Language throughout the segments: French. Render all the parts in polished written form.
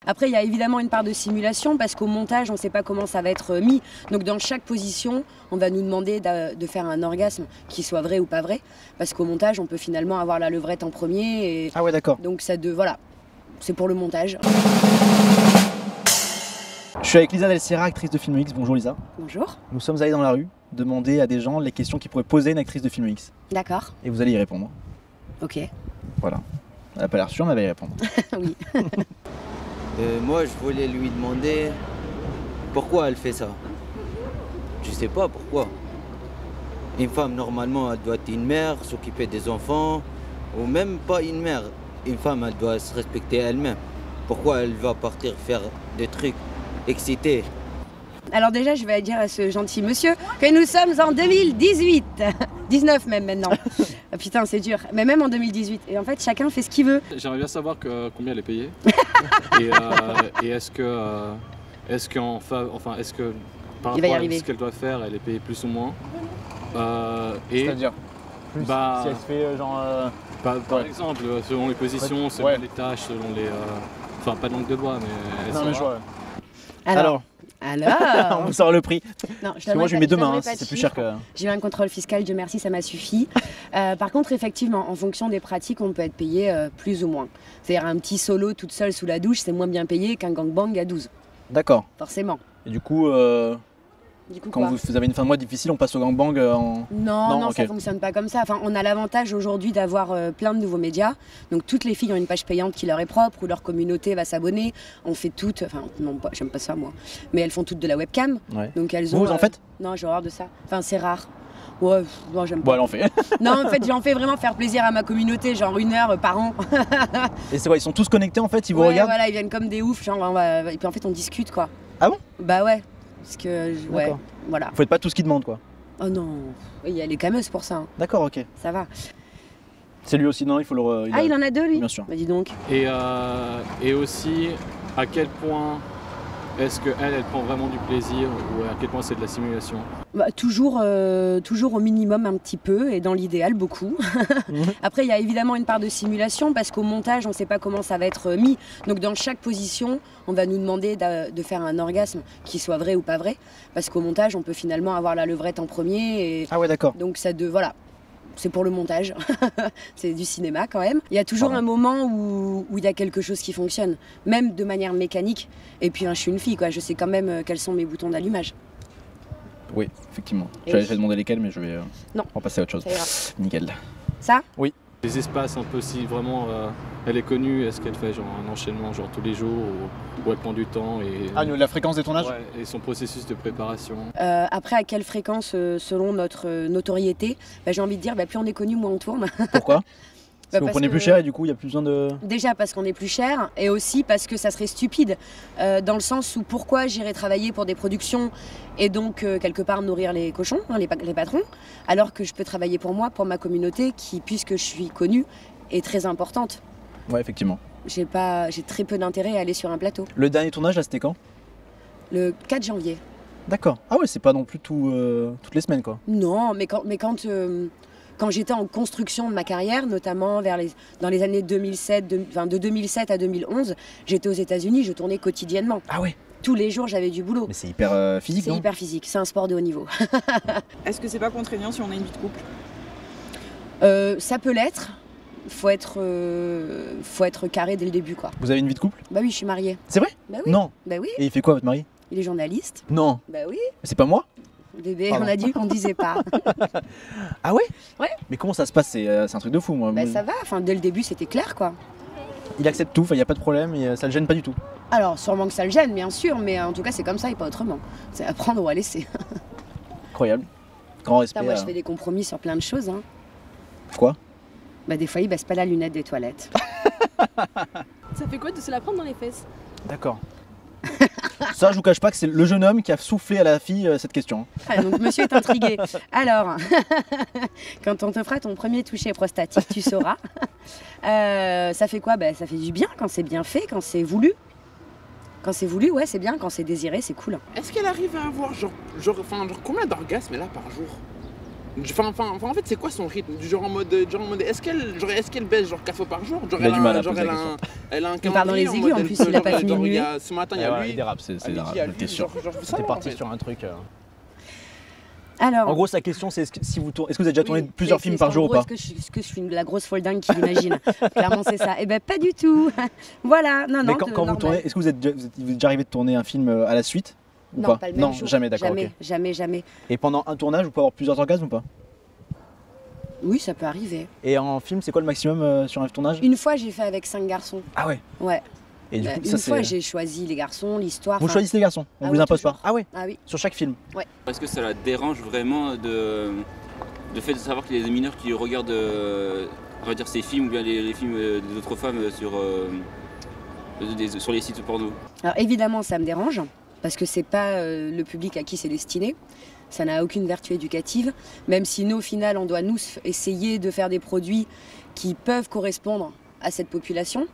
Après, il y a évidemment une part de simulation parce qu'au montage, on ne sait pas comment ça va être mis. Donc dans chaque position, on va nous demander de faire un orgasme qui soit vrai ou pas vrai. Parce qu'au montage, on peut finalement avoir la levrette en premier. Et ah ouais, d'accord. donc voilà, c'est pour le montage. Je suis avec Lisa Del Sierra, actrice de Film X. Bonjour Lisa. Bonjour. Nous sommes allés dans la rue demander à des gens les questions qu'ils pourraient poser à une actrice de Film X. D'accord. Et vous allez y répondre. Ok. Voilà. Elle n'a pas l'air sûre, mais elle va y répondre. Oui. Moi, je voulais lui demander pourquoi elle fait ça. Je sais pas pourquoi. Une femme, normalement, elle doit être une mère, s'occuper des enfants, ou même pas une mère. Une femme, elle doit se respecter elle-même. Pourquoi elle va partir faire des trucs excités? Alors déjà, je vais dire à ce gentil monsieur que nous sommes en 2018. 19 même maintenant. Ah, putain, c'est dur. Mais même en 2018. Et en fait, chacun fait ce qu'il veut. J'aimerais bien savoir combien elle est payée. et est-ce que par rapport à ce qu'elle doit faire, elle est payée plus ou moins. C'est-à-dire si elle se fait genre... par exemple, selon les positions, selon les tâches, selon les... Enfin, pas de langue de bois, mais... Non, mais je vois. Alors on vous sort le prix. Non, parce que moi je lui mets deux mains, c'est plus cher que... J'ai eu un contrôle fiscal, Dieu merci, ça m'a suffi. Par contre, effectivement, en fonction des pratiques, on peut être payé plus ou moins. C'est-à-dire un petit solo toute seule sous la douche, c'est moins bien payé qu'un gangbang à 12. D'accord. Forcément. Et du coup quand vous avez une fin de mois difficile, on passe au gangbang en... Non, okay. Ça fonctionne pas comme ça. Enfin, on a l'avantage aujourd'hui d'avoir plein de nouveaux médias. Donc toutes les filles ont une page payante qui leur est propre, où leur communauté va s'abonner. On fait toutes, enfin non, j'aime pas ça moi, mais elles font toutes de la webcam. Ouais. Donc elles ont... Vous en faites? Non, j'ai horreur de ça. Enfin, c'est rare. Ouais, non, j'aime pas. Bon, elle en fait. Non, en fait, j'en fais vraiment faire plaisir à ma communauté, genre 1 heure par an. Et c'est vrai, ils sont tous connectés en fait, ils vous regardent? Voilà, ils viennent comme des oufs, genre, et puis en fait, on discute quoi. Ah bon? Bah ouais, parce que, ouais, voilà. Vous faites pas tout ce qu'ils demandent quoi? Oh non, il y a les cameuses pour ça. Hein. D'accord, ok. Ça va. C'est lui aussi, non, il faut le... Il en a 2 lui? Bien sûr. Bah dis donc. Et aussi, à quel point est-ce qu'elle prend vraiment du plaisir ou à quel point c'est de la simulation? Bah, toujours au minimum un petit peu et dans l'idéal beaucoup. Après il y a évidemment une part de simulation parce qu'au montage on ne sait pas comment ça va être mis. Donc dans chaque position on va nous demander de faire un orgasme qui soit vrai ou pas vrai. Parce qu'au montage on peut finalement avoir la levrette en premier. Et ah ouais d'accord. Donc voilà. C'est pour le montage, c'est du cinéma quand même. Il y a toujours un moment où il y a quelque chose qui fonctionne, même de manière mécanique. Et puis je suis une fille, quoi. Je sais quand même quels sont mes boutons d'allumage. Oui, effectivement. J'allais demander lesquels, mais je vais en passer à autre chose. Nickel. Ça? Oui. Les espaces un peu, si vraiment elle est connue, est-ce qu'elle fait genre un enchaînement genre tous les jours ou elle prend du temps et... Ah, la fréquence des tournages? Ouais, et son processus de préparation. Après, à quelle fréquence selon notre notoriété? J'ai envie de dire, plus on est connu, moins on tourne. Pourquoi? Parce que vous prenez plus cher et du coup il n'y a plus besoin de... Déjà parce qu'on est plus cher et aussi parce que ça serait stupide dans le sens où pourquoi j'irais travailler pour des productions et donc quelque part nourrir les cochons, les patrons, alors que je peux travailler pour moi, pour ma communauté qui, puisque je suis connue, est très importante. Ouais, effectivement. J'ai très peu d'intérêt à aller sur un plateau. Le dernier tournage là c'était quand? Le 4 janvier. D'accord. Ah ouais, c'est pas non plus toutes les semaines quoi. Non, mais quand j'étais en construction de ma carrière, notamment dans les années 2007, de 2007 à 2011, j'étais aux États-Unis, je tournais quotidiennement. Ah ouais. Tous les jours, j'avais du boulot. Mais c'est hyper physique, non? C'est hyper physique, c'est un sport de haut niveau. Est-ce que c'est pas contraignant si on a une vie de couple? Ça peut l'être. Faut être carré dès le début, quoi. Vous avez une vie de couple? Bah oui, je suis mariée. C'est vrai? Bah oui. Non. Bah oui. Et il fait quoi votre mari? Il est journaliste. Non. Bah oui. C'est pas moi? Bébé, on a dit qu'on disait pas. Ah ouais? Ouais. Mais comment ça se passe? C'est un truc de fou, moi. Bah ça va, dès le début c'était clair, quoi. Il accepte tout, il n'y a pas de problème et ça le gêne pas du tout? Alors sûrement que ça le gêne, bien sûr, mais en tout cas c'est comme ça et pas autrement. C'est à prendre ou à laisser. Incroyable. Grand respect. Moi je fais des compromis sur plein de choses. Hein. Quoi? Bah des fois il baisse pas la lunette des toilettes. Ça fait quoi de se la prendre dans les fesses? D'accord. Ça, je vous cache pas que c'est le jeune homme qui a soufflé à la fille cette question. Ah, donc monsieur est intrigué. Alors, quand on te fera ton premier toucher prostatique, tu sauras. Ça fait quoi? Ça fait du bien quand c'est bien fait, quand c'est voulu. Quand c'est voulu, ouais, c'est bien. Quand c'est désiré, c'est cool. Est-ce qu'elle arrive à avoir genre combien d'orgasmes elle a par jour? En fait, c'est quoi son rythme? Du genre en mode est-ce qu'elle baisse genre 4 fois par jour? Genre, il a du mal à genre poser la question. elle a un Il part dans les aiguilles en plus, il a pas fini de nuit. Ce matin, il y a lui. Il dérape, c'est dérape, t'es sûr. T'es parti sur un truc. Alors, en gros, sa question, c'est est-ce que vous avez déjà tourné plusieurs films par jour ou pas? Est-ce que je suis la grosse folle dingue qui l'imagine? Clairement, c'est ça. Eh ben, pas du tout. Voilà, non. Mais quand vous tournez, est-ce que vous êtes déjà arrivé de tourner un film à la suite ou non, pas le même Non, jour. jamais, d'accord. Jamais. Et pendant un tournage, vous pouvez avoir plusieurs orgasmes ou pas? Oui, ça peut arriver. Et en film, c'est quoi le maximum sur un tournage? Une fois, j'ai fait avec 5 garçons. Ah ouais. Ouais. Et du coup, une fois, j'ai choisi les garçons, l'histoire. Vous choisissez les garçons, on vous impose pas? Ah ouais. Ah oui. Sur chaque film? Ouais. Est-ce que ça la dérange vraiment de fait de savoir qu'il y a des mineurs qui regardent on va dire ces films ou bien les films des autres femmes sur les sites porno? Alors évidemment, ça me dérange parce que c'est pas le public à qui c'est destiné. Ça n'a aucune vertu éducative, même si nous, au final, on doit nous essayer de faire des produits qui peuvent correspondre à cette population.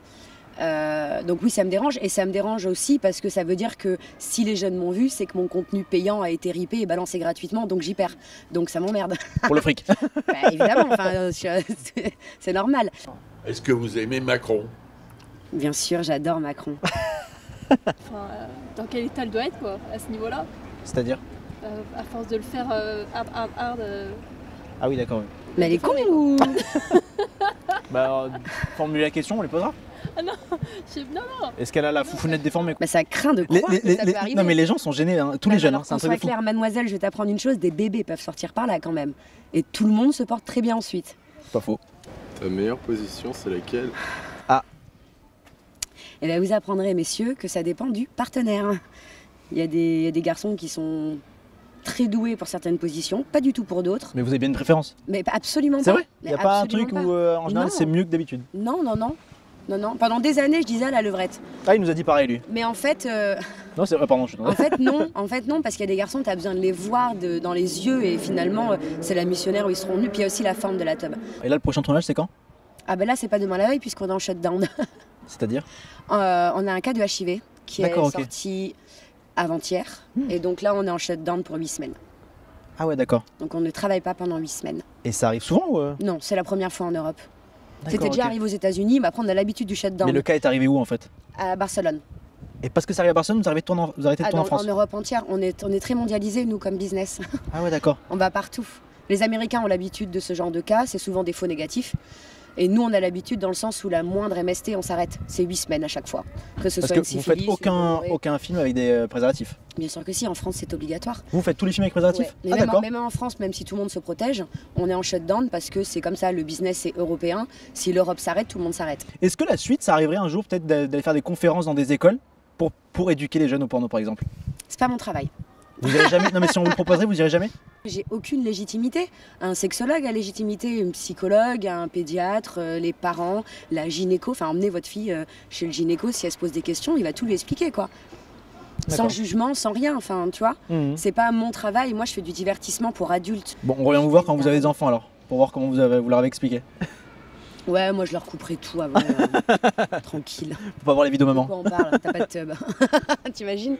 Donc oui, ça me dérange, et ça me dérange aussi parce que ça veut dire que si les jeunes m'ont vu, c'est que mon contenu payant a été ripé et balancé gratuitement, donc j'y perds. Donc ça m'emmerde. Pour le fric. Bah, évidemment, c'est normal. Est-ce que vous aimez Macron? Bien sûr, j'adore Macron. Enfin, dans quel état elle doit être, quoi, à ce niveau-là? C'est-à-dire? À force de le faire hard. Ah oui, d'accord. Oui. Mais elle est con ou? Bah, formulez la question, on les posera. Ah non, non. Est-ce qu'elle a la foufounette déformée? Bah ça craint de croire que ça peut arriver. Non mais les gens sont gênés, hein. Tous les jeunes, hein. C'est un truc de fou. Claire, mademoiselle, je vais t'apprendre une chose, des bébés peuvent sortir par là quand même. Et tout le monde se porte très bien ensuite. Pas faux. Ta meilleure position, c'est laquelle? Ah. Et bien vous apprendrez, messieurs, que ça dépend du partenaire. Il y a des garçons qui sont très doués pour certaines positions, pas du tout pour d'autres. Mais vous avez bien une préférence? Mais absolument pas. C'est vrai? Il n'y a pas un truc où en général c'est mieux que d'habitude? Non. Pendant des années, je disais à la levrette. Ah, il nous a dit pareil, lui. Mais en fait... Non, c'est vrai, pardon, je suis En fait, non, parce qu'il y a des garçons, tu as besoin de les voir dans les yeux, et finalement, c'est la missionnaire où ils seront nus, puis il y a aussi la forme de la tub. Et là, le prochain tournage, c'est quand? Ah ben là, c'est pas demain la veille, puisqu'on est en shutdown. C'est-à-dire? On a un cas de HIV qui est sorti avant-hier, et donc là, on est en shutdown pour 8 semaines. Ah ouais, d'accord. Donc on ne travaille pas pendant 8 semaines. Et ça arrive souvent ou Non, c'est la première fois en Europe. C'était déjà arrivé aux États-Unis, mais après on a l'habitude du shutdown. Mais le cas est arrivé où en fait? À Barcelone. Et parce que ça arrive à Barcelone, vous arrêtez de tourner en France? En Europe entière, on est très mondialisé nous comme business. Ah ouais, d'accord. On va partout. Les Américains ont l'habitude de ce genre de cas, c'est souvent des faux négatifs. Et nous, on a l'habitude dans le sens où la moindre MST, on s'arrête. C'est 8 semaines à chaque fois. Que ce soit une syphilis, vous faites aucun film avec des préservatifs? Bien sûr que si, en France c'est obligatoire. Vous faites tous les films avec préservatifs? Ouais. Mais même en France, même si tout le monde se protège, on est en shutdown parce que c'est comme ça, le business est européen. Si l'Europe s'arrête, tout le monde s'arrête. Est-ce que la suite, ça arriverait un jour peut-être d'aller faire des conférences dans des écoles pour éduquer les jeunes au porno par exemple? C'est pas mon travail. Vous irez jamais? Non mais si on vous le proposerait, vous irez jamais? J'ai aucune légitimité. Un sexologue a légitimité, une psychologue, un pédiatre, les parents, la gynéco. Enfin, emmenez votre fille chez le gynéco, si elle se pose des questions, il va tout lui expliquer, quoi. Sans jugement, sans rien, enfin, tu vois. C'est pas mon travail, moi je fais du divertissement pour adultes. Bon, on revient vous voir quand vous avez des enfants alors, pour voir comment vous leur avez expliqué. Ouais, moi je leur couperai tout avant, tranquille. Faut pas voir les vidéos maman. Pourquoi on parle? T'as pas de tub. T'imagines?